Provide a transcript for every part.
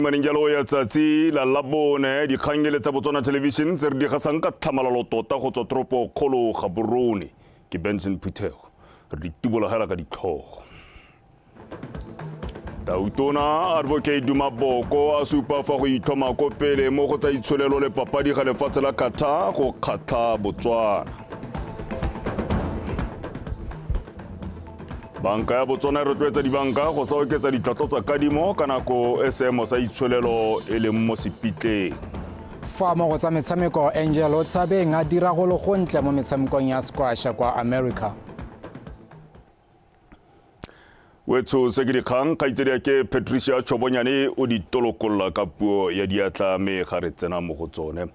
Maningalo ya tsatsi la labone di khangele tsa Botswana Television tse re di gasang ka tlhamalalo tota go tswa tropo kgolo Gaborone ke Benson Phuthego re di tibola hela ka ditlhogo. Tautona Advocate Dumaboko a supa fa go ithoma ko pele mo go tsa itsholelo le papadi ga lefatshe la Qatar go kgatha Botswana. Banka ya Botswana e rotloetsa dibanka go sa oketsa ditlhwatlhwa tsa kadimo ka nako e seemo sa itsholelo e leng mo sepitleng. Fa mo go tsa metshameko Angel Otsabeng a dira go le gontle mo metshamekong ya squash kwa America. Wetso se ke dikgang kgaitsedi ke Patricia Chobonyane o di tolokolla ka puo ya diatla me ga re tsena mo go tsone.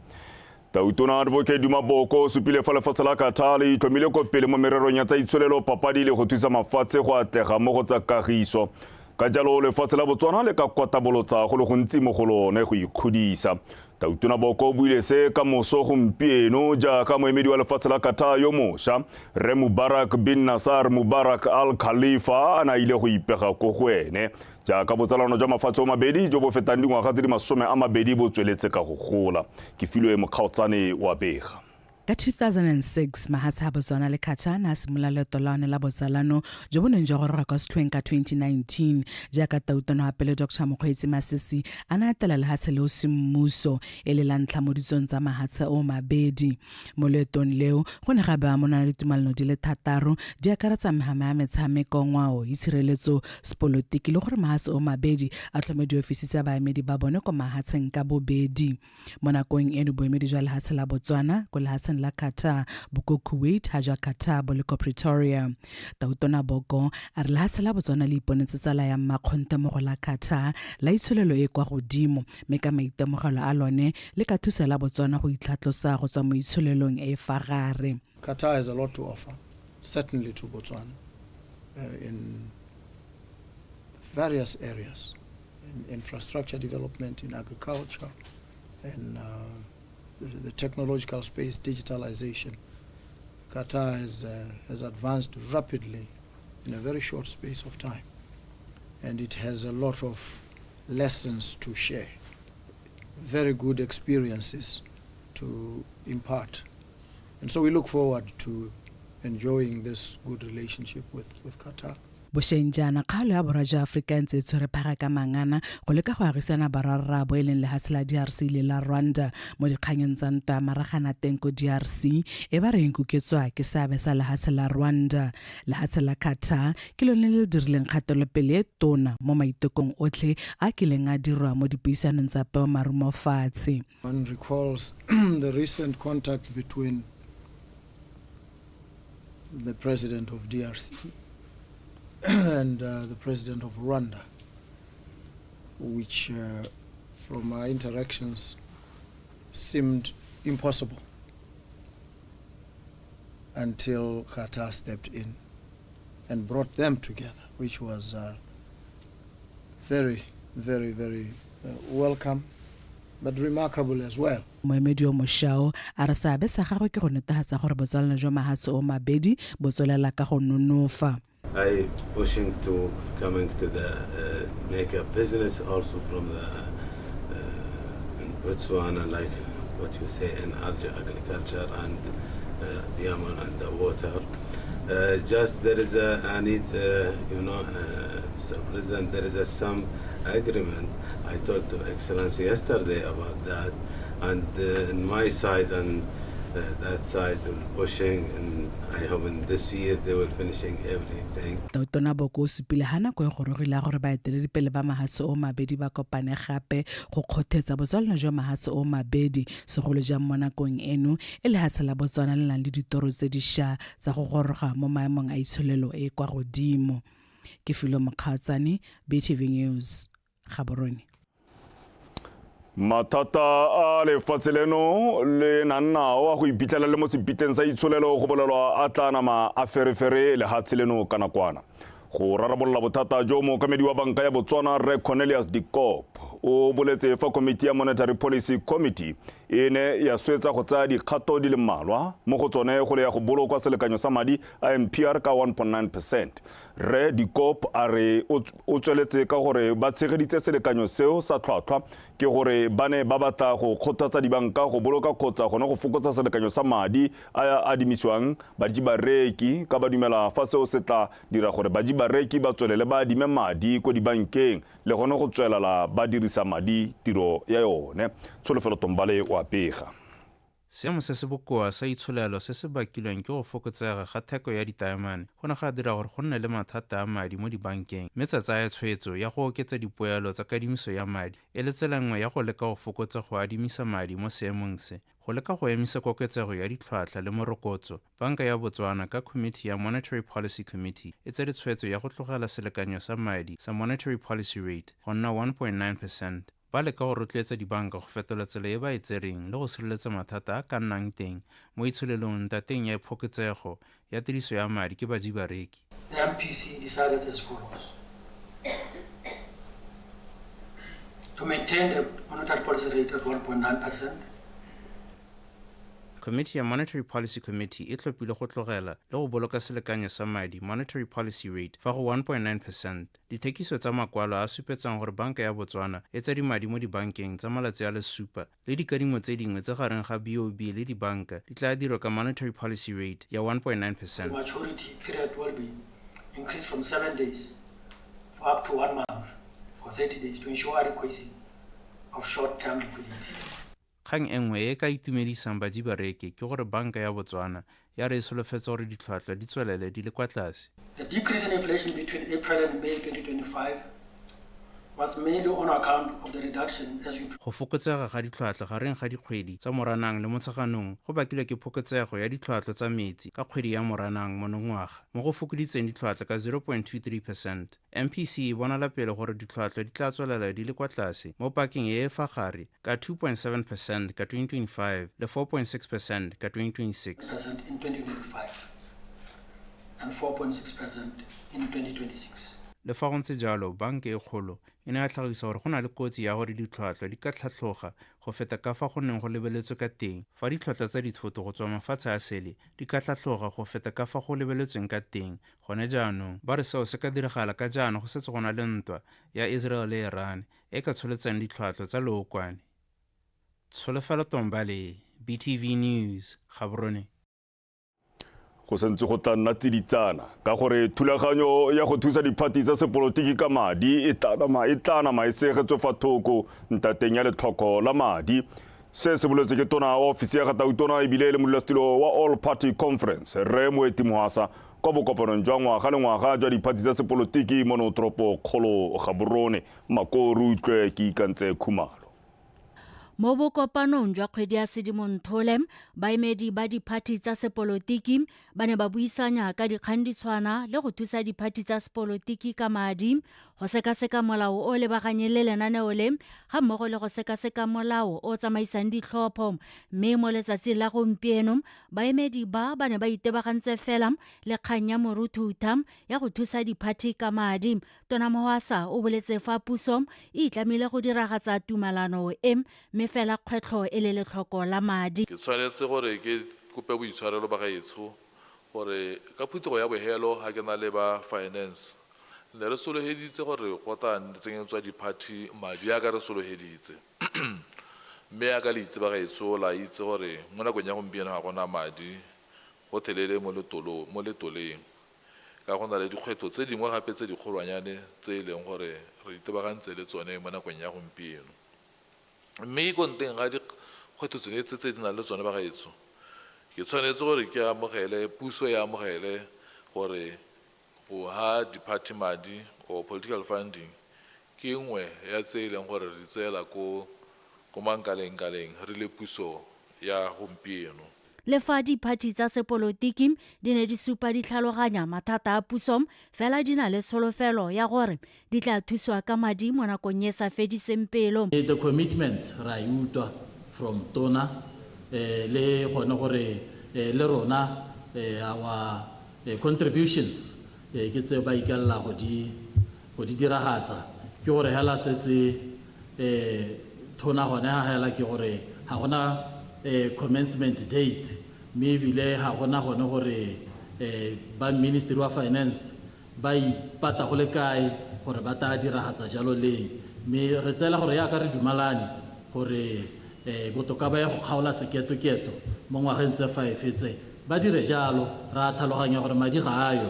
Tautona Advocate Dumaboko supile fa lefatshe la Qatar le itlhomile ko pele mo mererong ya tsa itsholelo papadi le go thusa mafatshe go atlega mo go tsa kagiso. Ka jalo lefatshe la Botswana le ka kwatabolotsa go le gontsi mo go lone go ikgodisa. Tautona Boko o buile se ka moso gompieno jaaka moemedi wa lefatshe la Qatar yo mošwa Re Mubarak bin Nasser Mubarak Al Khalifa a na ile go ipega ko go ene jaaka botsalano jwa mafatshe o mabedi jo bo fetang dingwaga tse di 20 bo tsweletse ka go gola ke filwe mokgaotsane wa bega. Ka 2006 mahatsa Botswana le Qatar na simula leeto la one la botsalano jo bo neng jwa go reka setlhweng ka 2019 jaaka tautona pele Dr. Mokgweetsi Masisi a na etela lehatshe leo semmuso e le la ntlha mo ditsong tsa mahatsa o mabedi mo leetong leo go ne gabe a mona le tumalano di le thataro di akaretsa mehama ya metshameko ngwao itshireletso sepolotiki le gore mahatsa o mabedi a tlhome diofisi tsa baemedi ba bone ko mahatseng ka bobedi mo nakong eno boemedi jwa lehatshe la Botswana ko lehatshe la Qatar boko Kuwait haja Qatar le ko Pretoria. Tautona Boko a re lehatshe la Botswana le iponetse tsala ya mmakgonte mo go la Qatar la itsholelo e kwa godimo me ka maitemogelo a lone le ka thusa la Botswana go itlhatlosa go tswa mo itsholelong e fagare. Qatar has a lot to offer, certainly to Botswana, in various areas, in infrastructure development, in agriculture, in the technological space, digitalization. Qatar has advanced rapidly in a very short space of time, and it has a lot of lessons to share, very good experiences to impart. And so we look forward to enjoying this good relationship with Qatar. Boshenjana kgalo ya borwa jwa Afrika ntse tshwere phaga ka mangana go leka go agisana bararabo e leng lehatshe la DRC le la Rwanda mo dikganyeng tsa ntwa maragana teng ko DRC e ba reng kuketswa ke seabe sa lehatshe la Rwanda. Lehatshe la Qatar ke lone le dirileng kgatelopele e tona mo maitekong otlhe a kileng a dirwa mo dipuisanong tsa peo marumo fatshe. One recalls the recent contact between the president of DRC and the president of Rwanda, which from our interactions seemed impossible until Qatar stepped in and brought them together, which was very, very, very welcome, but remarkable as well. Moemedi o mošao a re seabe sa gagwe ke go netefatsa gore botsalano jwa mahatse o mabedi bo tswelela ka go nonofa. I pushing to coming to the make a business also from the Botswana, like what you say in agriculture and the Yemen and the water. Just there is I need Mr. President, there is some agreement. I told to Excellency yesterday about that, and in my side and that side pushing, and I hope in this year they will finishing everything. Tautona Boko supile hana go gorogile gore ba eteledipele ba mahatse o mabedi ba kopane gape go kgothetsa botsalano jwa mahatse o mabedi segolo jang mo nakong eno e lehatshe la Botswana le nang le ditoro tse di sha tsa go goroga mo maemong a itsholelo e kwa godimo. Ke Filo Mokgaotsane, BTV News, Gaborone. Matata a lefatshe leno le nannao a go iphitlhela le mo sepitleng sa itsholelo go bolelwa a tla nama a ferefere lehatshe leno ka nakwana go rarabolla bothata jo mookamedi wa banka ya Botswana Re Cornelius Dikop o boletse fa Committee ya Monetary Policy Committee e ne ya swetsa go tsaya dikgato di le mmalwa mo go tsone go le ya go bolokwa selekanyo sa madi a MPR ka 1.9%. Re Dikop a re o tsweletse ka gore ba tshegeditse selekanyo seo sa tlhwatlhwa ke gore ba ne ba batla go kgothatsa dibanka go boloka kgotsa gone go fokotsa selekanyo sa madi a adimisiwang bajibareki ka ba dumela fa seo se tla dira gore bajibareki ba tswelele ba adime madi ko dibankeng le gone go tswelela ba dirisa madi tiro ya yone. Tsholofelo Tombale wa pega. Seemo se se bokoa sa itsholelo se se bakilweng ke go fokotsega ga theko ya ditaemane go ne ga dira gore go nne le mathata a madi mo dibankeng mme tsa tsaya tshwetso ya go oketsa dipoelo tsa kadimiso ya madi e le tsela nngwe ya go leka go fokotsa go adimisa madi mo seemong se go leka go emisa koketsego ya ditlhwatlhwa le morokotso. Banka ya Botswana ka Committee ya Monetary Policy Committee e tsere tshwetso ya go tlogela selekanyo sa madi sa Monetary Policy Rate go nna 1.9%. Ba leka go rotloetsa dibanka go fetola tsela e ba e tsereng le go sireletsa mathata a ka nnang teng mo itsholelong tateng ya phoketsego ya tiriso ya madi ke bajibareki. The MPC decided as follows: to maintain the monetary policy rate at 1.9%. Committee ya Monetary Policy Committee e tlhophile go tlogela le go boloka selekanyo sa madi Monetary Policy Rate fa go 1.9%. Dithekiso tsa makwalo a supetsang gore banka ya Botswana e tsa dimadi mo dibankeng tsa malatsi a le supa le dikadimo tse dingwe tse gareng ga BOB le dibanka di tla dirwa ka Monetary Policy Rate ya 1.9%. The maturity period will be increased from 7 days for up to 1 month for 30 days to ensure adequacy of short-term liquidity. Kgang e nngwe e ka itumedisang bajibareki ke gore banka ya Botswana ya re solofetsa gore ditlhwatlhwa di tswelele di le kwa tlase. The decrease in inflation between April and May 2025 was mainly on account of the reduction as you go fokotsega ga ditlhwatlhwa gareng ga dikgwedi tsa Moranang le Motsheganong go bakilwe ke phokotsego ya ditlhwatlhwa tsa metsi ka kgwedi ya Moranang monongwaga mo go fokoditseng ditlhwatlhwa ka 0.23%. MPC e bonala pele gore ditlhwatlhwa di tla tswelela di le kwa tlase mo pakeng e fa gare ka 2.7% ka 2025 le 4.6% ka 2026 in 2025 and 4.6% in 2026. Le fa go ntse jalo banka e kgolo e ne ya tlhagisa gore go na le kotsi ya gore ditlhwatlhwa di ka tlhatlhoga go feta ka fa go neng go lebeletswe ka teng fa ditlhwatlhwa tsa dithoto go tswa mafatshe a sele di ka tlhatlhoga go feta ka fa go lebeletsweng ka teng. Gone jaanong ba re seo se ka diragala ka jaanong go setse go na le ntwa ya Israel le Iran e ka tsholetsang ditlhwatlhwa tsa lookwane. Tsholofelo Tombale, BTV News, Gaborone. Go sentse go tla nna tsiditsana ka gore thulaganyo ya go thusa diphathi tsa sepolotiki ka madi e tla segetswe fa thoko ntateng ya letlhoko la madi. Se se boletse ke tona wa ofisi ya Gatautona e bile le modulasetilo wa All Party Conference Re Moeti Mohasa kwa bokopanong jwa ngwaga le ngwaga jwa diphathi tsa sepolotiki mo Notropo Kgolo Gaborone. Makoru utlwe ke ikantse Khumalo. Mo bokopanong jwa kgwedi ya Sedimonthole baemedi ba diphathi tsa sepolotiki ba ne ba buisanya ka dikganditshwana le go thusa diphathi tsa sepolotiki ka madi go sekaseka molao o lebaganye le lenaneo le ga mmogo le go sekaseka molao o tsamaisang ditlhopho. Mme mo letsatsing la gompieno baemedi ba ne ba itebagantse fela le kgang ya moruthutha ya go thusa diphathi ka madi. Tona Mohasa o boletse fa puso e itlamile go diragatsa tumalano mme fela kgwetlho e le letlhoko la madi. Ke tshwanetse gore ke kope boitshwarelo ba gaetsho gore ka phutego ya bohelo ha ke na le ba finance ne re soloheditse gore go tla tsenyetswa diphathi madi a ka re soloheditse mme a ka le itse ba gaetsho la itse gore mo nakong ya gompieno ga gona madi go thelele mo letoleng ka gona le dikgwetho tse dingwe gape tse dikgolwanyane tse e leng gore re itebagantse le tsone mo nakong ya gompieno. Mme go nteng ga dikgwetho tsone tse di nang le tsone ba gaetsho ke tshwanetse gore ke amogele puso ya amogele gore go ha diphathi madi o political funding ke nngwe ya tse e leng gore re tseela ko mankaleng re le puso ya gompieno. Le fa diphathi tsa sepolotiki di ne di supa di tlhaloganya mathata a puso fela di na le solofelo ya gore di tla thuswa ka madi mo nakong e sa fediseng pelo. The commitment ra utwa from Tona le gone gore le rona our contributions ke tse ba ikalla go di diragatsa ke gore hela se thona gone ha hela ke gore ha gona commencement date mme ebile ha gona gone gore ba Ministry of Finance ba ipata go le kae gore ba ta diragatsa jalo leng mme re tsela gore ya ka re dumalane gore botoka ba go kgaola seketo mo ngwageng tse 5 tse ba dire jalo ra tlhaloganya gore madi ga ayo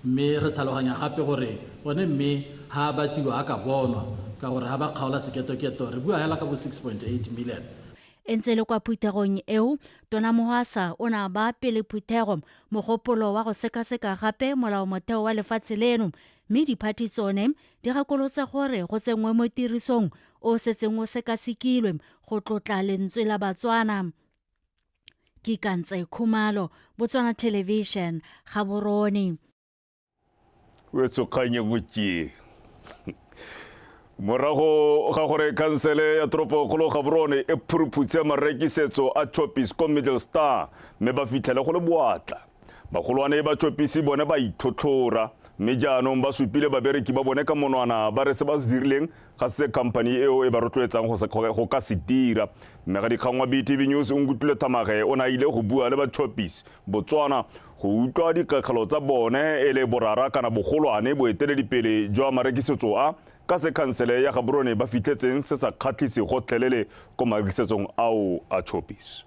mme re tlhaloganya gape gore bone mme ha ba tiwa ka bonwa ka gore ha ba kgaola seketo re bua hela ka bo 6.8 million. Entse le kwa phuthegong eo tona Mohasa o na ba pele phuthego mogopolo wa go sekaseka gape molao motheo wa lefatshe leno mme diphathi tsone di gakolotse gore go tsengwe mo tirisong o setseng o sekasekilwe go tlotla lentswe la Batswana. Ke Kantse Khumalo, Botswana Television, Gaborone. Wetsokanye ngutsi. Morago ga gore kansele ya Toropokgolo Gaborone e phuruputse marekisetso a Choppies ko Middle Star me ba fitlhele go le boatla. Bagolwane ba Choppies bone ba ithothlora mme jaanong ba supile babereki ba bone ka monwana ba re se ba se dirileng ga se company eo e ba rotloetsang go ka se dira. Mme ga dikgangwa BTV News o ngutile Thamage o na ile go bua le ba Choppies Botswana go utlwa dikakgelo tsa bone e le borara kana bogolwane boeteledipele jwa marekisetso a ka se kansele ya Gaborone ba fitlhetseng se sa kgatlhise gotlhelele ko marekisetsong ao a Choppies.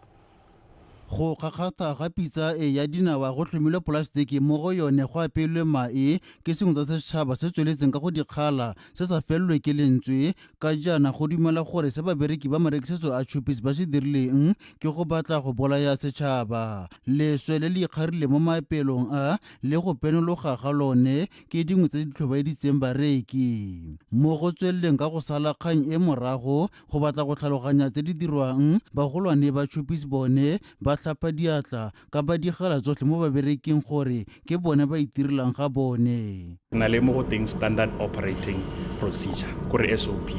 Go gagata ga pitsa e ya dinawa go tlhomilwe plastic mo go yone go apelwe mae ke sengwe tsa setšhaba se tsweletseng ka go dikgala se sa felelwe ke lentswe ka jana go dumela gore se babereki ba marekisetso a Choppies ba se dirileng ke go batla go bolaya setšhaba. Leswe le le ikgarile mo maapelong a le go penologa ga lone ke dingwe tse di tlhobaeditseng bareki mo go tsweleleng ka go sala kgang e morago go batla go tlhaloganya tse di dirwang bagolwane ba Choppies bone ba tlhapa diatla ka ba digala tsotlhe mo babereking gore ke bone ba itirilang ga bone. Na le mo go teng standard operating procedure gore SOP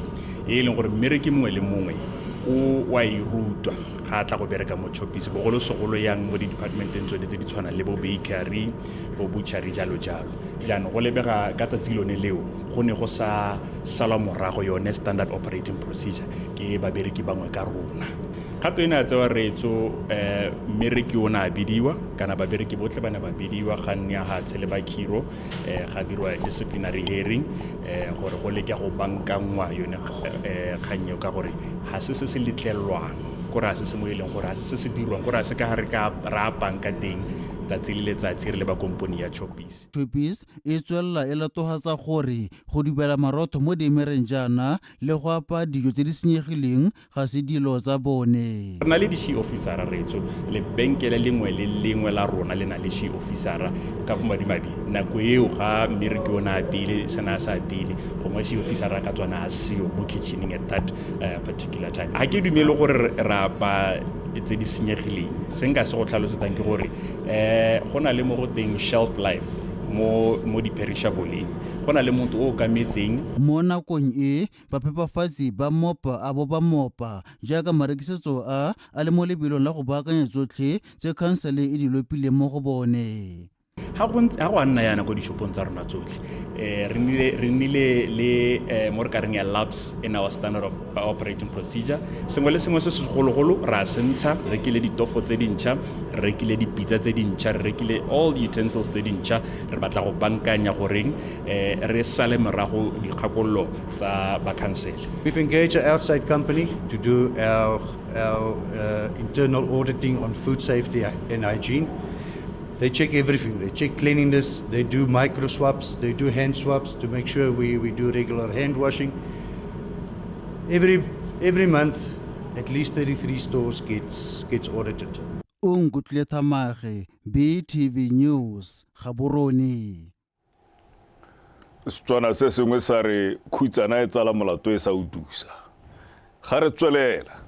e leng gore mmereki mongwe le mongwe o wa irutwa ga tla go bereka mo Choppies bogolo segolo yang mo di-departmenteng tsone tse di tshwanang le bo bakery bo butchery jalo jaanong go lebega ka tsatsi lone leo go ne go sa salwa morago yone standard operating procedure ke babereki bangwe ka rona. Gato ena tsewa reetso mmereki o na a bidiwa kana babereki botlhe ba ne ba bidiwa ga nne ga tshele ba khiro ga dirwa disciplinary hearing gore go le ke go bankangwa yone kgannyo ka gore ga se se letlelwang gore a se mo eleng gore a se dirwang gore a se ka gare ka ra banka teng tsatsi le letsatsi re le ba komponi ya Choppies. Choppies e tswelela e latogatsa gore go dubela marotho mo dimereng jaana le go apa dijo tse di senyegileng ga se dilo tsa bone. Re na le di-she officera retso lebenkele lengwe le lengwe la rona le na le she officera ka bomadimabi nako eo ga mmereki o na apile sena sa apile gongwe she officera ka tswana a seo mo kitchening at that particular time. Ha ke dumele gore ra ba tse di senyegileng se nka se go tlhalosetsang ke gore go na le mo go teng shelf life mo di-perishable go na le motho o ka metseng mo nakong e baphepafatsi ba mopa a bo ba mopa jaaka marekisetso a le mo lebelong la go baakanya tsotlhe tse khansele e di lopile mo go bone. ga go a nna yana ko dishopong tsa rona tsotlhe re nnile le mo re ka reng ya labs in our standard of operating procedure sengwe le sengwe se se segologolo ra sentsha re rekile ditofo tse dintšha re rekile dipitsa tse dintšha re rekile all the utensils tse dintšha re batla go bankanya goreng re sale morago dikgakololo tsa bakhansele. We've engaged an outside company to do our internal auditing on food safety and hygiene. They check everything. They check cleanliness. They do micro swabs. They do hand swabs to make sure we do regular hand washing. Every month, at least 33 stores gets audited. Ngutlile Thamage, BTV News, Gaborone. Setswana se sengwe sa re khutsana e tsala molato e sa utusa. Ga re tswelela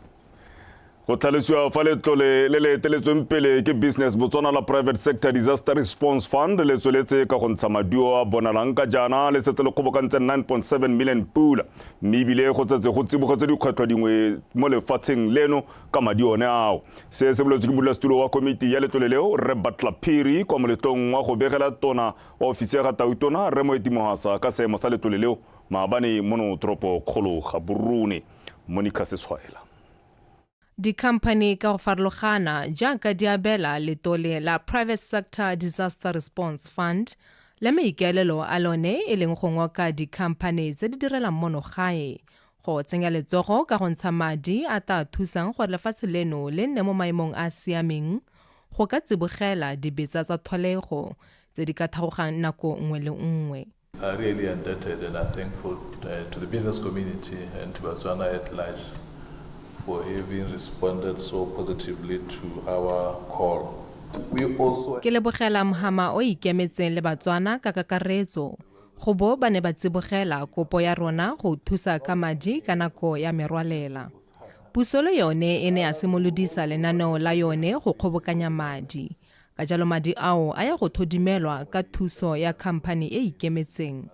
go tlhaletswa fa letlole le le eteletsweng pele ke Business Botswana la Private Sector Disaster Response Fund le tsweletse ka go ntsha maduo a bonalang ka jana le setse le kgobokantse 9.7 million pula mme ebile go tsetse go tsibogetse dikgwetlho dingwe mo lefatsheng leno ka madi one ao. Se se boletswe ke modulasetulo wa komiti ya letlole leo Re Batla Phiri kwa moletlong wa go begela tona wa ofisi ya ga Tautona Re Moeti Mohasa ka seemo sa letlole leo maabane mono toropo kgolo Gaborone. Monica Seswaela. Di-company ka go farologana jaaka di abela letole la Private Sector Disaster Response Fund le maikaelelo a lone e leng go ngoka di-company tse di direlang mono gae go tsenya letsogo ka go ntsha madi a ta thusang gore lefatshe leno le nne mo maemong a siameng go ka tsibogela dibetsa tsa tholego tse di ka thagogang nako nngwe le nngwe. Really indebted and I'm thankful to the business community and to Botswana at large for having responded so positively to our call. We also ke lebogela Mohama o ikemetseng le Batswana ka kakaretso go bo ba ne ba tsibogela kopo ya rona go thusa ka madi ka nako ya merwalela. Puso le yone e ne a simolodisa lenaneo la yone go kgobokanya madi. Ka jalo madi ao a ya go thodimelwa ka thuso ya company e ikemetseng.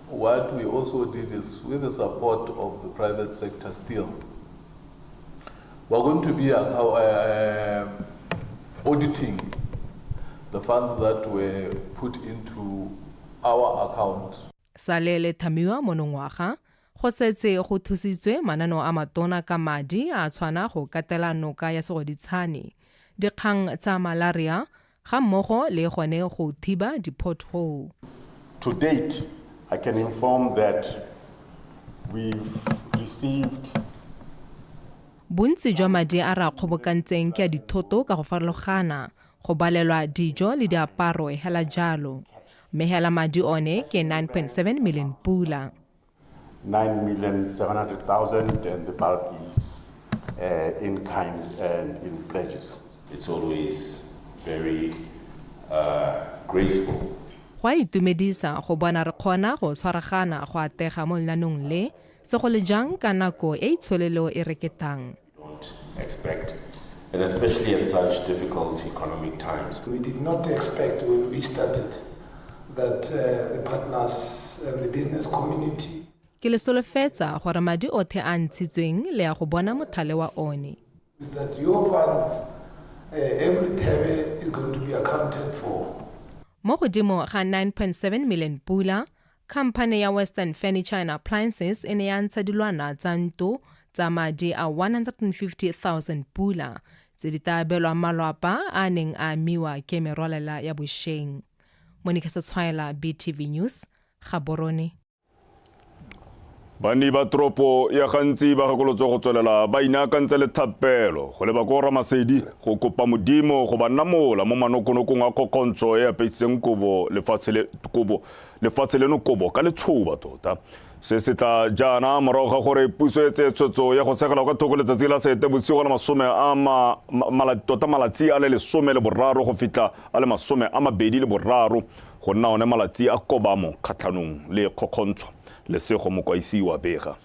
What we also did is with the support of the private sector still, we're going to be auditing the funds that were put into our account. Salele Thamiwa monongwaga go setse go thusitswe mananeo a matona ka madi a tshwana go katela noka ya Segoditshane, dikgang tsa malaria ga mmogo le gone go thiba di-pothole. To date, I can inform that we've received bontsi jwa madi a ra kgobokantseng ke a dithoto ka go farologana go balelwa dijo le diaparo hela jalo. Mehela madi one ke 9.7 million pula. 9,700,000 and the bulk is in kind and in pledges. It's always very graceful. Go itumedisa go bona re kgona go tshwaragana go atega mo lenanong le se go le jang ka nako e itsholelo e reketang. Expect, and especially at such difficult economic times. We did not expect when we started that the partners and the business community. Ke le solofetsa gore madi othe a ntshitsweng le ya go bona mothale wa one. Is that your funds, every tebe is going to be accounted for. Mo godimo ga 9.7 million pula, company ya Western Furniture and Appliances e ne ya ntsha dilwana tsa ntlo tsa madi a 150,000 pula tse di tabelwa malwapa a neng a amiwa ke merwalela ya bosheng. Monica Seswaela, BTV News, Gaborone. Bani ba tropo ya gantsi ba gakolotse go tswelela ba inaakantse le thapelo go le ba go Ramasedi go kopa modimo go ba namola mo manokonokong a kokontso e apeitseng kobo lefatshe leno kobo ka letshoba tota. Se se tla jana morago ga gore puso e tsetso ya go segela ka thoko letsatsi la Seetebosigo la masome a malatsi a le 13 go fitla a le 23 go nna one malatsi a kobamo kgatlhanong le kokontso. Lesego mokwaisi wa bega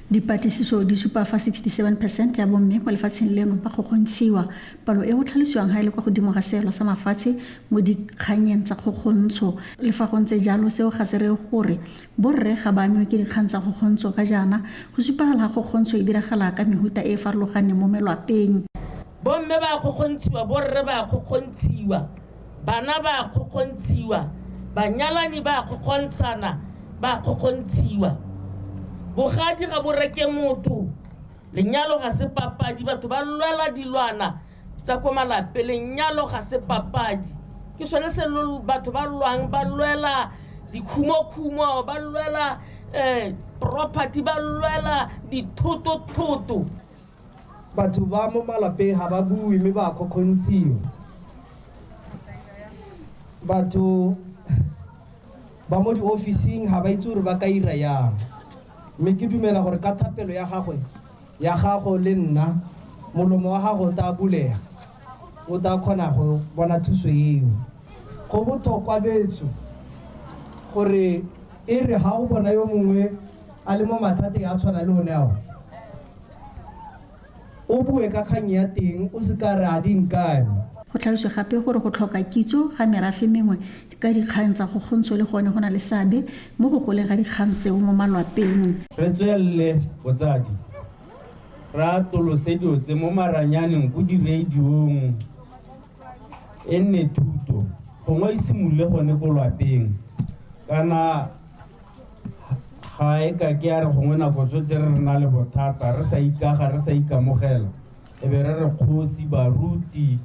dipatlisiso di supa fa 67% ya bomme kwa lefatsheng leno ba go gontshiwa palo e go tlhalosiwang ga ile kwa godimo ga seelo sa mafatshe mo dikganyeng tsa kgogontsho le fa go ntse jalo seo ga se re gore borre ga ba amiwe ke dikgang tsa kgogontsho ka jana go supagala ga kgogontsho e diragala ka mehuta e farologaneng mo melwapeng. Bomme ba kgogontshiwa, borre ba kgogontshiwa, bana ba kgogontshiwa, banyalani ba kgogontshana ba kgogontshiwa. Bogadi ga bo reke motho, lenyalo ga se papadi, batho ba lwela dilwana tsa kwa malapeng, lenyalo ga se papadi. Ke sone se batho ba lwang, ba lwela dikhumo, ba lwela property, ba lwela dithoto. Batho ba mo malapeng ga ba bue mme ba kgogontshiwa. Batho ba mo di officing ha ba itse gore ba ka ira yang. Me ke dumela gore ka thapelo ya gago le nna molomo wa gago ta bulega o ta khona go bona thuso eo. Go botlhokwa betso gore e re ha o bona yo mongwe a le mo mathateng a tshwana le one ao o bue ka kgang ya teng o se ka re a dinkane. Go tlhaloswa gape gore go tlhoka kitso ga merafe mengwe ka dikgang tsa kgogontsho le gone go na le seabe mo go goleng ga dikgang tseo mo malwapeng. Re tswelele botsadi ra tolose dio tse mo maranyaneng go di radiong e nne thuto gongwe e simolole gone ko lwapeng kana ga e ka ke a re gongwe nako tsotlhe re na le bothata re sa ikaga re sa ikamogela e be re kgosi baruti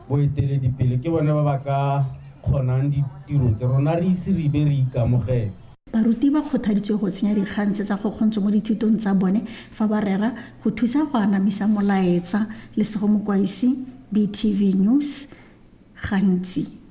boeteledipele ke bone ba ba ka kgonang ditiro tse rona re ise re be re ikamogela. Baruti ba kgothaditswe go tsenya dikgang tsa go kgontsha mo dithutong tsa bone fa ba rera go thusa go anamisa molaetsa le sego mokwaisi BTV News gantsi.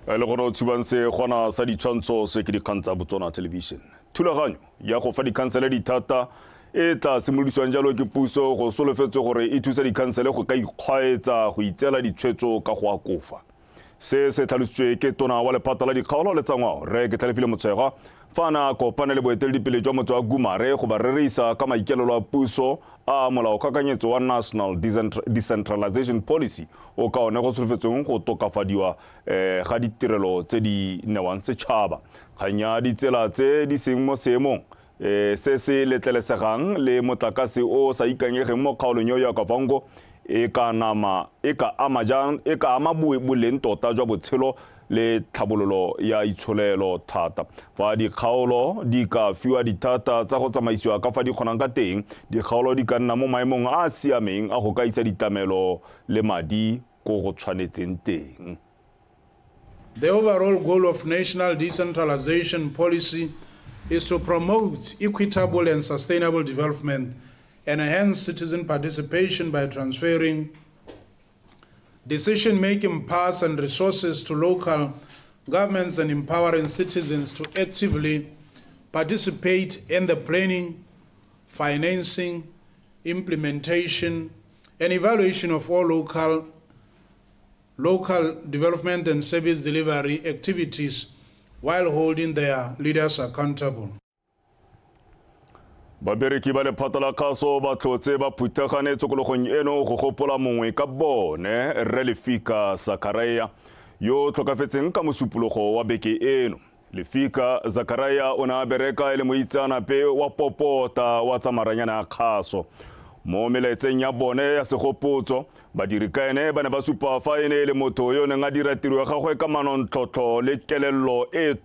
Le gore o tshubantse gona sa ditshwantsho se ke dikgang tsa Botswana Television. Thulaganyo ya go fa dikhansele dithata e tla simolodisiwang jalo ke puso go solofetswe gore e thusa dikhansele go ka ikgwaetsa go itseela ditshwetso ka go akofa. Se se tlhalositswe ke tona wa lephata la dikgaolo le tsangwao re ke Thalefile Motshega fa na kopane le boeteledipele jwa motse wa Gumare go ba rerisa ka maikelelo a puso a molaokakanyetso wa National Decentralization Policy o ka one go solofetsweng go tokafadiwa ga ditirelo tse di newang setšhaba. Kganya ditsela tse di seng mo seemong se se letlelesegang le motlakase o sa ikanyegeng mo kgaolong ya Kavango e ka ama boleng tota jwa botshelo le tlhabololo ya itsholelo thata. Fa dikgaolo di ka fiwa dithata tsa go tsamaisiwa ka fa di kgonang ka teng, dikgaolo di ka nna mo maemong a siameng a go ka isa ditamelo le madi go go tshwanetseng teng. The overall goal of national decentralization policy is to promote equitable and sustainable development and enhance citizen participation by transferring decision-making powers and resources to local governments and empowering citizens to actively participate in the planning, financing, implementation, and evaluation of all local development and service delivery activities while holding their leaders accountable. Babereki ba lephata la kgaso ba tlhotse ba phuthagane tsokologong eno go gopola mongwe ka bone Rre Lefika Zakaria yo tlhokafetseng ka mosupologo wa beke eno. Lefika Zakaria o na bereka le moitsanape wa popota wa tsamaranyana ya kgaso. Mo meletseng ya bone ya segopotso badirikaene ba ne ba supa fa ene le motho yo neng a dira tiro ya gagwe ka manontlhotlho le kelello e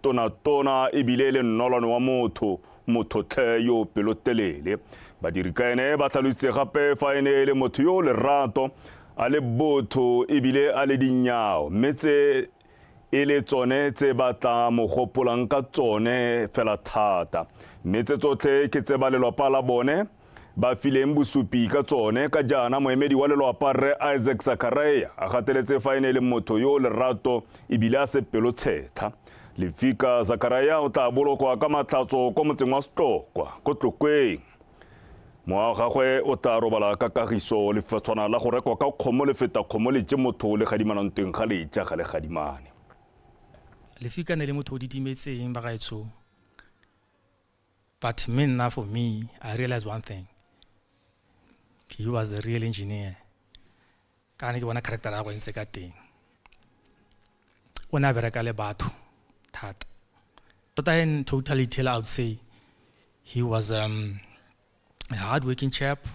tona ebile le nolono wa mothotlhe yo pelotelele. Badirikaene ba tlhalositse gape fa ene le motho yo lerato a le botho ebile a le dinyao metse e le tsone tse ba tla mo gopolang ka tsone fela thata. Metse tsotlhe ke tse ba lelapa la bone ba fileng bosupi ka tsone ka jana moemedi wa lelapa Rre Isaac Zakaria a gateletse fa ene le motho yo lerato ebile a se pelotsheta. Lefika Zakaria o tla bolokwa ka matlhatso ko motseng wa Setokwa ko Tlokweng. Moa gagwe o tla robala ka kagiso le fatshwana la go rekwa ka kgomo le feta kgomo le tse motho le gadimanang teng ga le itša ga le gadimane. Lefika ne le motho o ditimetseng ba gaetsho. But now for me, I realized one thing. He was a real engineer. Kana ke bona character ya go ntse ka teng. O na bereka le batho thata. But in totality, I would say he was a hard-working chap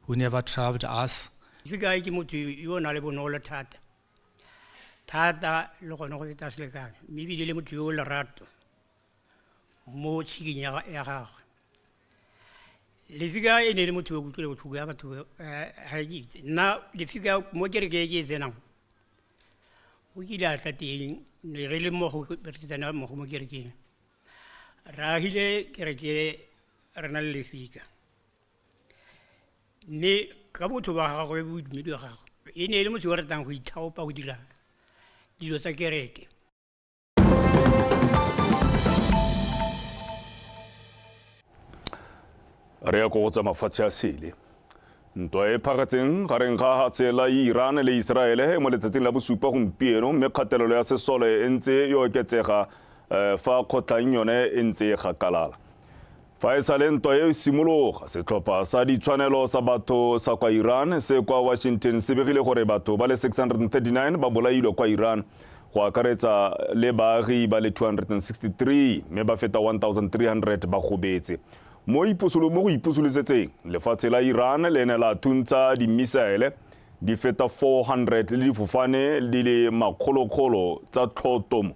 who never traveled us. Lefika ke motho yo na le bonolo thata. Thata le gone go feta selekane. Mme ebile le motho yo lerato mo tshigeng ya gagwe. Lefika e ne le motho yo kutlwile botlhoko ya batho ha itse. Nna Lefika mo kereke ke tsenang. O kile a tla teng ne re le mo go berekisana mo go mo kerekeng. Ra hile kereke re na le Lefika. Ne ka botho ba gagwe bo dumedi wa gagwe. E ne le motho yo ratang go ithaopa go dira dilo tsa kereke. Re ya go tsa mafatshe a sele. Ntwa e phagatseng gareng ga tsela Iran le Israel mo letsatsing la bosupa gompieno mme kgatelelo ya sesole e ntse yo oketsega fa kgotlang yone e ntse ga kalala. Fa e sale ntwa e simologa setlhopha sa ditshwanelo sa batho sa kwa Iran se kwa Washington se begile gore batho ba le 639 ba bolailwe kwa Iran go akaretsa le baagi ba le 263 mme ba feta 1300 ba gobetse. Mo go ipusuletseng lefatshe la Iran le ne la thuntsa di misaele di feta 400 le difofane di le makgolokgolo tsa tlhotomo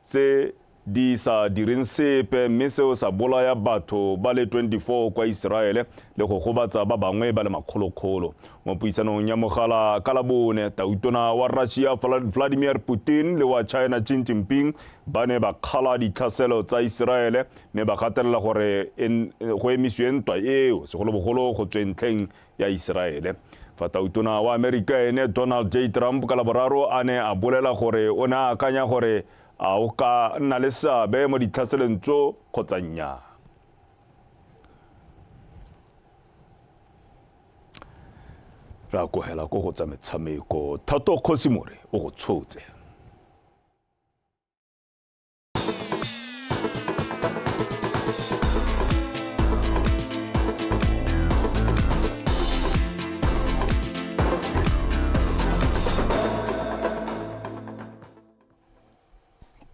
tse di sa direng sepe mme seo sa bolaya batho ba le 24 kwa Israele le go gobatsa ba bangwe ba le makgolokgolo. Mo puisanong ya mogala ka Labone, tautona wa Russia Vladimir Putin le wa China Xi Jinping ba ne ba kgala ditlhaselo tsa Israele mme ba gatelela gore go emisiwe ntwa eo segolobogolo go tsweng ntlheng ya Israele. Fa tautona wa Amerika ene Donald J. Trump ka Laboraro a ne a bolela gore o ne a akanya gore a o ka nna le seabe mo ditlhaselong tso kgotsa nnyaa. Re a kogela ko go tsa metshameko. Thato Kgosimore o go tshotse.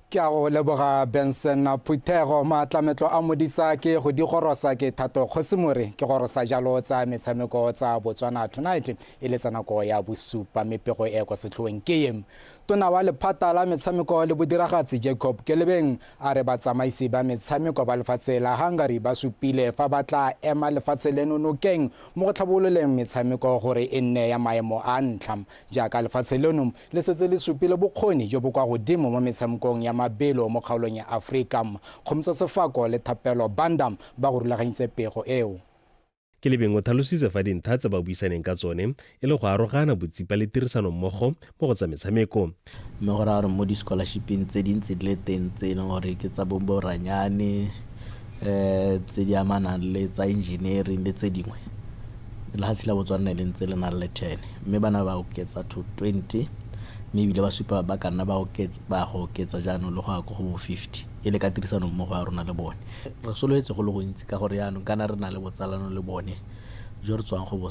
Ke a go leboga Benson Phuthego maatlametlo a modisa ke go di gorosa ke Thato Kgosimore ke gorosa jalo tsa metshameko tsa Botswana Tonight e le tsanako ya bosupa mepego e kwa setlhoeng ke em tona wa lephata la metshameko le bodiragatsi Jacob Kelebeng a re batsamaisi ba metshameko ba lefatshe la Hungary ba supile fa batla ema lefatshe leno nokeng mo go tlhabololeng metshameko gore e nne ya maemo a ntlha jaaka lefatshe leno le setse le supile bokgoni jo bo kwa godimo mo metshamekong ya mabelo mo kgaolong ya Afrika. Khomsa Sefako le Thapelo Bandam ba go rulagantse pego eo. Kelebeng o tlhalositse fa dintlha tse ba buisaneng ka tsone e le go arogana botsipa le tirisano mmogo mo go tsa metshameko. Mme go ra gore mo di-scholarshipeng tse dintsi di le teng tse e leng gore ke tsa boranyane tse di amanang le tsa engineering le tse dingwe lefatshe la Botswana le ntse le na le 10 mme bana ba oketsa to 20 mme ebile ba supa ba ka nna ba go oketsa jaanong le go ya go 50 e le ka tirisano mmogo ya rona le bone. Re solofetse go le gontsi ka gore yaanong kana re na le botsalano le bone jo re tswang go bo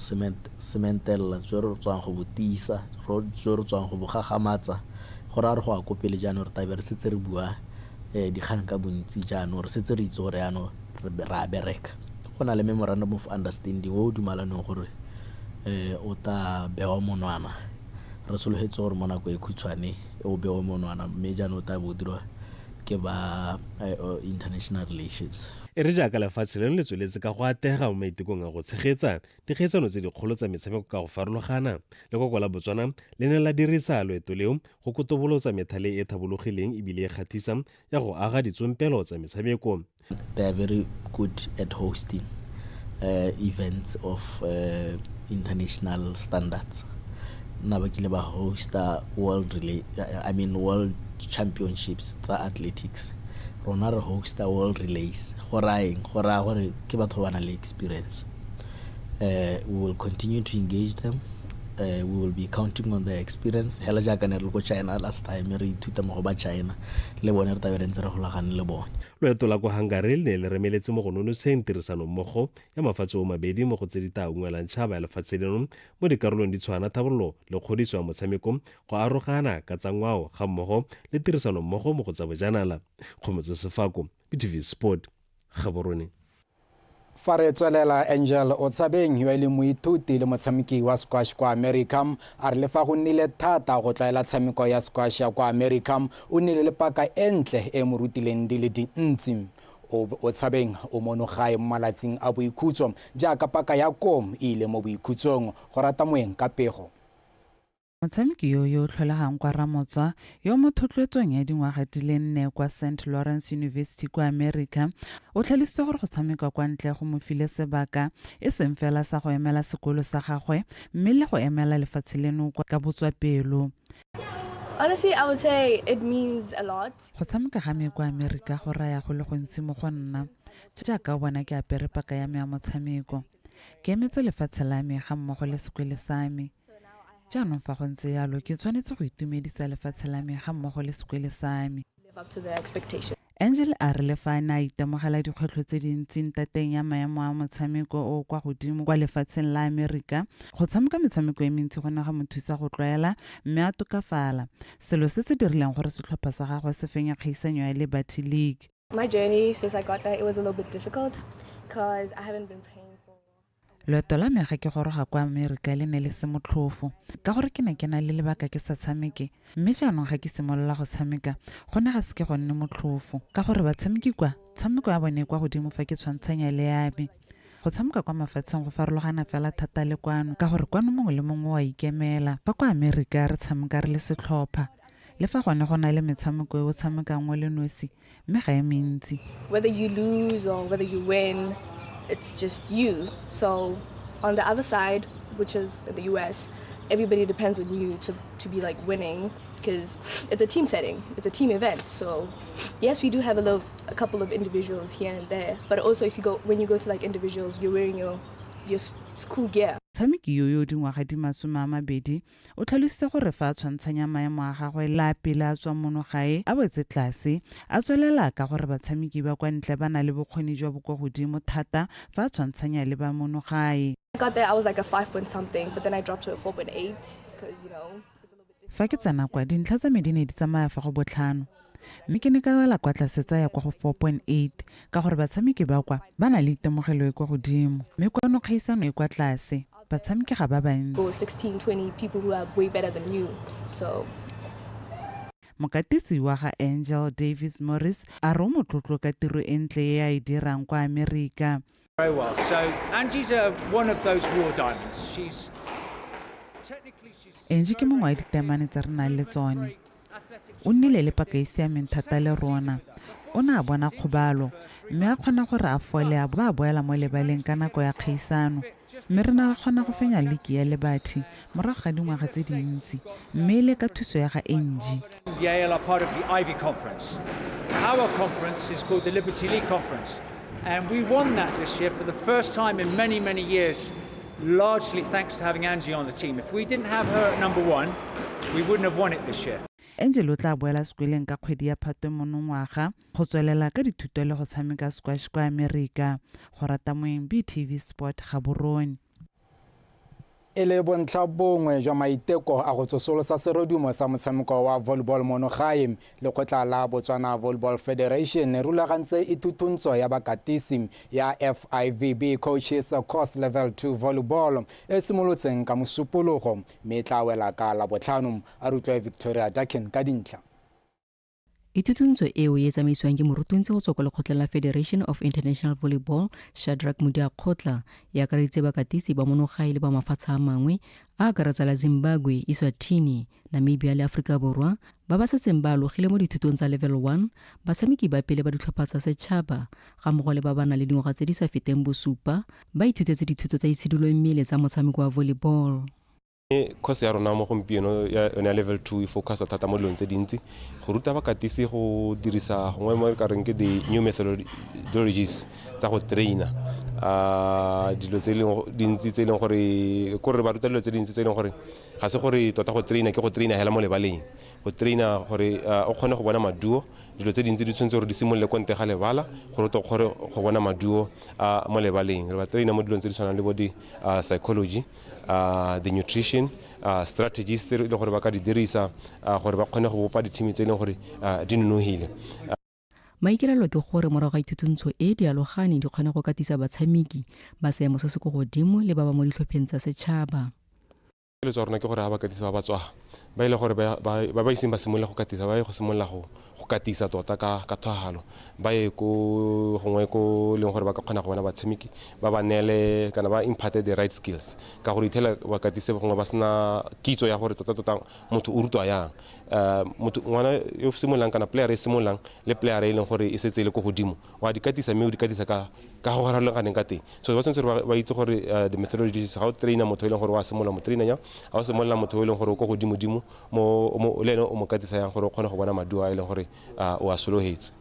cementella jo re tswang go bo tiisa jo re tswang go bo gagamatsa go ra re go a kopele jaanong re tabe re setse re bua dikgang ka bontsi jaanong re setse re itse gore yaanong re a bereka go na le memorandum of understanding o dumalaneng gore o ta bewa monwana re solofetse gore mo nako e khutshwane o bewa monwana mme jaanong o ta bo dirwa ke ba international relations. E re jaaka lefatshe leno le tsweletse ka go atega mo maitekong a go tshegetsa dikgetsano tse dikgolo tsa metshameko ka go farologana le koko la Botswana le ne la dirisa loeto leo go kotobolotsa methale e tlhabologileng ebile e kgathisa ya go aga ditsompelo tsa metshameko. They are very good at hosting events of international standards. Na ba kile ba hosta world championships tsa athletics rona re hosta world relays gora gore ke batho ba na le experience. We will continue to engage them. We will be counting on their experience. Hela jaaka ne re go China last time re ithuta mo go ba China le bone re tabe re ntse re golagane le bone. Loeto la go Hungary le le remeletse mo go nonoseng tirisano mmogo ya mafatshe o mabedi mo go tse di taungwelang tšhaba ya lefatshe leno mo dikarolong di tshwana thabololo le kgodiso ya motshameko go arogana ka tsa ngwao ga mmogo le tirisano mmogo mo go tsa bojanala. Khomotso Sefako, BTV Sport, Gaborone. Fa re tswelela Angel Otsabeng yo le moithuti le motshameki wa squash kwa America a re le fa go nnile thata go tlaela tshameko ya squash ya kwa America o nnile le paka entle e mo rutileng di le dintsi. Otsabeng o mono gae mo malatsing a boikhutso jaaka paka ya kom ile mo boikhutsong go rata moeng ka pego. Motshameki yo tlholegang kwa Ramotswa yo mo thotloetsong ya dingwaga di le 4 kwa St. Lawrence University kwa America o tlhalositse gore go tshameka kwa ntle go mo file sebaka e seng fela sa go emela sekolo sa gagwe mme le go emela lefatshe leno ka botswapelo. Honestly, I would say it means a lot. Go tshameka ga me kwa America go raya go le gontsi mo go nna jaaka o bona ke apere paka ya me ya motshameko ke emetse lefatshe la me ga mmogo le sekwele sa me. Jaanong fa go ntse yalo ke tshwanetse go itumedisa lefatshe la me ga mmogo le sekwele sa me. Angel a re le fa na itemogela dikgwetlho tse dintsi ntateng ya maemo a motshameko o kwa godimo kwa lefatsheng la America go tshameka metshameko e mentsi go ne ga mo thusa go tlwaela mme a tokafala selo se se dirileng gore setlhopha sa gagwe se fenya kgaisanyo ya Liberty League. My journey since I got there, it was a little bit difficult because I haven't been playing. Loeto la me ga ke goroga kwa America le ne le se motlhofo ka gore ke ne ke na le lebaka ke sa tshameke mme jaanong ga ke simolola go tshameka go ne ga se ke go nne motlhofo ka gore batshameki kwa tshameko ya bone kwa godimo fa ke tshwantshanya le yabe go tshameka kwa mafatsheng go farologana fela thata le kwano ka gore kwano mongwe le mongwe wa ikemela fa kwa America re tshameka re le setlhopha le fa gone go na le metshameko e o tshamekang mo le nosi mme ga e mentsi. Whether you lose or whether you win, it's just you. So on the other side, which is in the US, everybody depends on you to be like winning because it's a team setting, it's a team event. So yes, we do have a couple of individuals here and there, but also when you go to like individuals, you're wearing your school gear. Tshameki yo dingwaga di 20 o tlhalositse gore fa a tshwantshanya maemo a gagwe la pele a tswa monogae a wetse tlase a tswelela ka gore batshameki ba kwa ntle ba na le bokgoni jwa bo kwa godimo thata fa a tshwantshanya le ba monogae. I got there, I was like a 5 point something, but then I dropped to a 4.8 because fa ke tsena kwa dintlha tsa me di ne di tsamaya fa go botlhano mme ke ne ka wela kwa tlase tsaya kwa go 4.8 ka gore batshameki ba kwa ba na le itemogelo e kwa godimo mme kwano kgaisano e kwa tlase batshameki ga ba bantsi. 16-20 people who are way better than you. So mokatisi wa ga Angel Davis Morris a re motlotlo ka tiro e ntle e a e dirang kwa America. Very well. So Angie's one of those war diamonds. She's Angie ke mongwe wa ditemane tse re nang le tsone. O nnile le paka e siameng thata le rona. O ne a bona kgobalo mme a kgona gore a fole a ba boela mo lebaleng ka nako ya kgaisano mme re na kgona go fenya liki ya lebathi morago ga dingwaga tse dintsi mme le ka thuso ya ga Angie. Yale are part of the Ivy Conference. Our conference is called the Liberty League Conference, and we won that this year for the first time in many, many years, largely thanks to having Angie on the team. If we didn't have her at number 1, we wouldn't have won it this year. Angel o tla boela sekweleng ka kgwedi ya Phatwe monongwaga go tswelela ka dithuto le go tshameka squash kwa America. Go rata moeng BTV Sport Gaborone. E le bontlha bongwe jwa maiteko a go tsosolosa serodumo sa motshameko wa volleyball monogae le kgotla la Botswana Volleyball Federation e rulagantse itutuntsho ya bakatisi ya FIVB Coaches Course Level 2 Volleyball e simolotseng ka mosupologo mme tla wela ka la botlhano a rutlwe Victoria Dakin ka dintlha. Itutuntsho eo e tsamaisiwang ke morutuntsi go tswa kwa lekgotleng la Federation of International Volleyball Shadrack Mudiakgotla ya akareditse bakatisi ba monogae le ba mafatshe a mangwe a akaretsa la Zimbabwe, Eswatini, Namibia le Afrika Borwa ba ba setseng ba alogile mo dithutong tsa level 1 batshameki ba pele ba ditlhopha tsa setšhaba ga mmogo le ba ba na le dingwaga tse di sa feteng bosupa ba ithutetse dithuto tsa itshidilo mmele tsa motshameko wa volleyball. Course ya rona mo gompieno ya level 2 e focus thata mo dilong tse dintsi go ruta bakatisi go dirisa gongwe mo ka reng ke the new methodologies tsa go traina dilo tse dintsi tse leng gore go re ba ruta dilo tse dintsi tse leng gore ga se gore tota go traina ke go traina hela mo lebaleng go traina gore o kgone go bona maduo dilo tse dintsi di tshwanetse gore di simolole konte ga lebala gore o kgone go bona maduo mo lebaleng re ba traina mo dilong tse di tshwanang le bo di psychology the nutrition strategies tse le gore ba ka di dirisa gore ba kgone go bopa di-team tse leng gore di nonogile. Maikelelo ke gore morago ga itutuntsho e dialogane di kgone go katisa batshameki ba seemo se se go godimo le ba ba mo ditlhopheng tsa setšhaba. Le tsa rona ke gore ga ba katisa ba tswa ba ile gore ba iseng ba simolola go katisa ba ye go simolola go katisa tota ka thwagalo ba ye ko gongwe ko leng gore ba ka kgona go bona batshameki ba ba neele kana ba imparted the right skills ka gore ithela ba katise gongwe ba sena kitso ya gore tota motho o rutwa yang motho ngwana yo simololang kana player e simololang le player e leng gore e setse le go godimo wa di katisa mme o di katisa ka go farologaneng ka teng so ba tsentse ba itse gore the methodologies how trainer motho e leng gore wa simolola mo trainer nya a o simolola motho e leng gore o go godimo mo leno o mo katisa yang gore o kgone go bona maduo a e leng gore o a sologetse.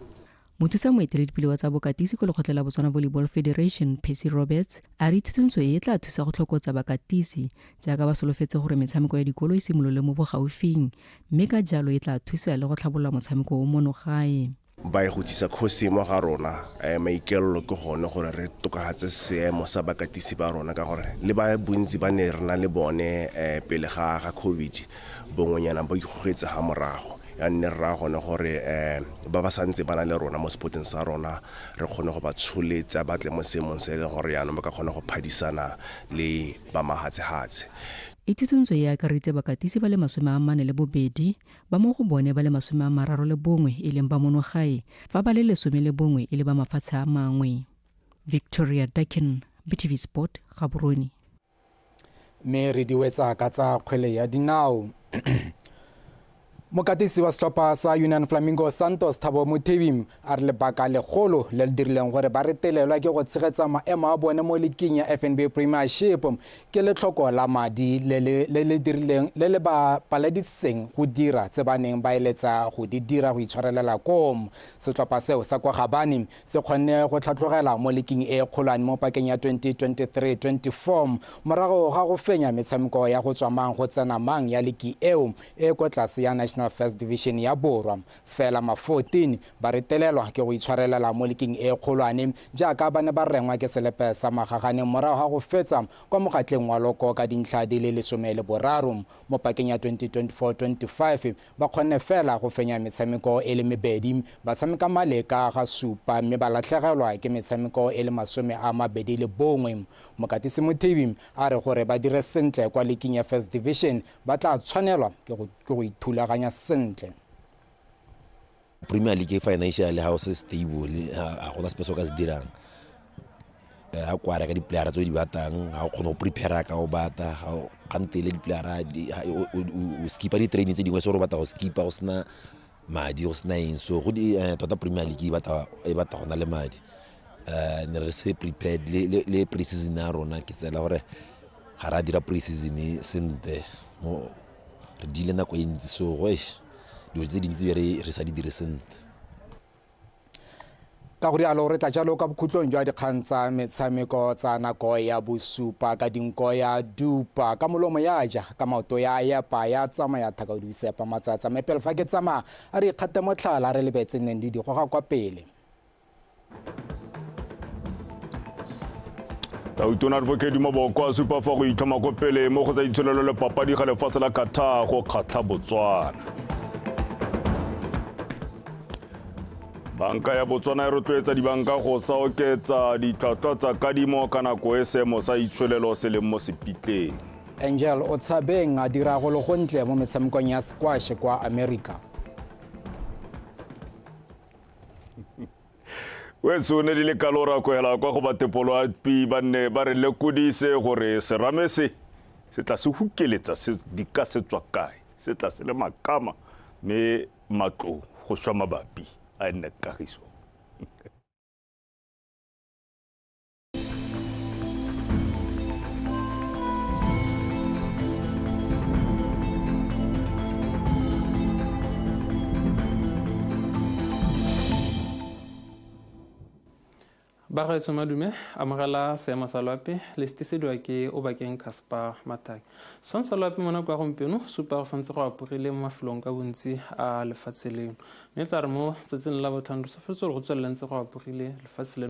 Mothusa moeteledipele wa tsa bokatisi go lekgotla la Botswana Volleyball Federation Percy Roberts a re itutuntsho e tla thusa go tlhokotsa bakatisi jaaka ba solofetse gore metshameko ya dikolo e simolole mo bogaufing mme ka jalo e tla thusa le go tlhabolola motshameko o monogae. Ba e gotisa kgosi mo ga rona maikelelo ke gone gore re tokagatse seemo sa bakatisi ba rona ka gore le ba bontsi ba ne rena le bone pele ga COVID bongwenyana ba ikgogetse ga morago ya nne rra gone gore ba ba santse ba na le rona mo sporteng sa rona re kgone go ba tsholetsa ba tle mo seemong se e leng gore yaanong ba ka kgona go phadisana le ba mahatshehatse. Itutuntswe e akareditse bakatisi ba le 42 ba mo go bone ba le 31 e leng ba monogae fa ba le 11 e le ba mafatshe a mangwe. Victoria Dakin, BTV Sport, Gaborone. Me re diwetsa ka tsa kgwele ya dinao. Mokatisi wa setlhopha sa Union Flamingo Santos Thabo Mothebing a re lebaka legolo le le dirileng gore ba retelelwa ke go tshegetsa maemo a bone mo leking ya FNB Premiership ke letlhoko la madi le le ba paleditseng go dira tse ba neng ba eletsa go di dira go itshwarelela kom. Setlhopha seo sa kwa Gabane se kgonne go tlhatlhogela mo leking e kgolwane mo pakeng ya 2023-24 morago ga go fenya metshameko ya go tswa mang go tsena mang ya leki eo e kwa tlase ya National First Division ya Borwa. Fela ma 14 ba retelelwa ke go itshwarelela mo leking e kgolwane jaaka ba ne ba rengwa ke selepe sa magagane morago ga go fetsa kwa mogatleng wa loko ka dintlha di le 13 mo pakeng ya 2024-25 ba kgonne fela go fenya metshameko e le mebedi ba tshameka maleka ga supa mme ba latlhegelwa ke metshameko e le 21. Mokatisi Mothebing a re gore ba dire sentle kwa leking ya First Division ba tla tshwanelwa ke go ithulaganya sentle. Premier League financial house stable a gona se ka se dirang a kwara ka di-player tse di batang ga o kgona go prepare ka o bata ga kantele di-player o skipa di-training tse dingwe se gore o batla go skipa go sena madi go sena eng so go tota Premier League e batla go na le madi ne re se prepared le pre-season ya rona ke tsela gore ga ra dira pre-season sentle mo re dile nako e ntsi so dilo tse dintsi re sa di dire sentle. Ka go rialo re tla jalo ka bokhutlong jwa dikgang tsa metshameko tsa nako ya bosupa ka dinko ya dupa ka molomo ya ja ka maoto ya yepa ya tsamaya thakadisepa matsatsa mepele fa ke tsamaya a re ikgate motlhala re lebetse neng di goga kwa pele. Tautona Advocate Maboko a supa fa go itlhoma ko pele mo go tsa itsholelo le papadi ga lefatshe la Qatar go kgatlha Botswana. Banka ya Botswana e rotloetsa dibanka go sa oketsa ditlhwatlhwa tsa kadimo ka nako e seemo sa itsholelo se leng mo sepitleng. Angel Otshabeng a dira go le gontle mo metshamekong ya squash kwa America. We tsone di le kalora ko hela kwa go batepolo a pi ba ne ba re lekodise gore serame se tla se hukeletsa se di ka se tswa kae se tla se le makama me matlo go shwa mabapi a nne kagiso. Bagaetso madume amogela seemo sa loape le setisediwa ke o bakeng Casper Mataki. Son sa loape mo nako ya gompieno supa go santse go apogile mo mafelong ka bontsi a lefatshe leno mme tla re mo tsatsing la bothando se fetsa go tswelelentse go apogile lefatshe leno.